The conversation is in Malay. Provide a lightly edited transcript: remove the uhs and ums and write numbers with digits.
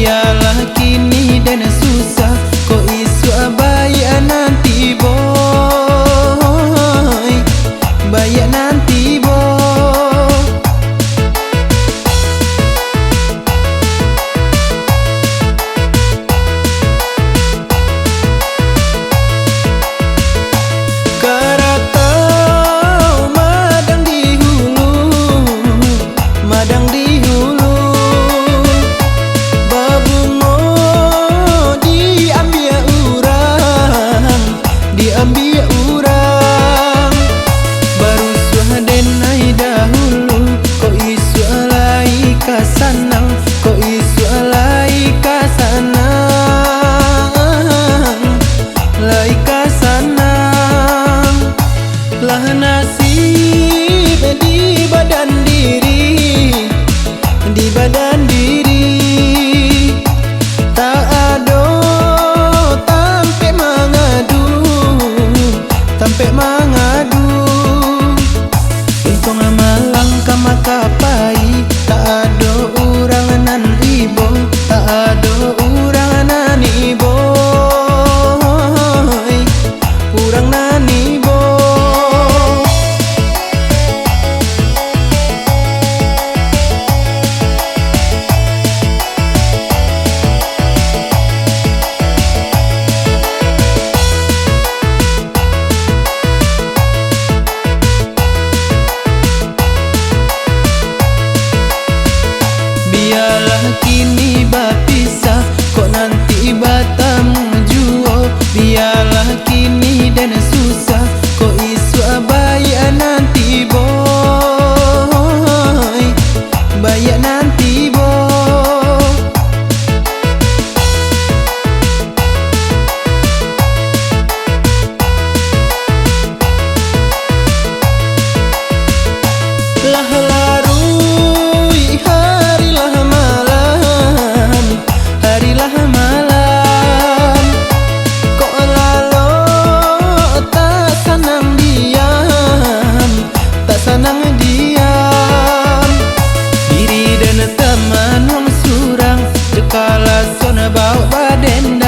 biarlah kini dan susah, kok isu baik nanti boy, baik nanti boy. Keratau madang di hulu, madang di hulu, babungo diambil urang, diambil urang. Baru suhaden ai dahulu, kok isu alai kasanang, kok isu alai kasanang, lai kasanang. Lah nasib di badan diri, di badan diri, tak ada tampe mengadu, tampe mengadu. Untung malang kamakapai, tak ada orang nan ibo, tak ada orang nan ibo, orang nan ibo. Biarlah kini berpisah, kok nanti bertemu jua. Biarlah kini dan susah, kok isu baik nanti boy, baik nanti boy. Lah larui harilah malam, harilah malam, kok lalu tak senang diam, tak senang diam. Diri dan teman wang surang, jekala sona bau baden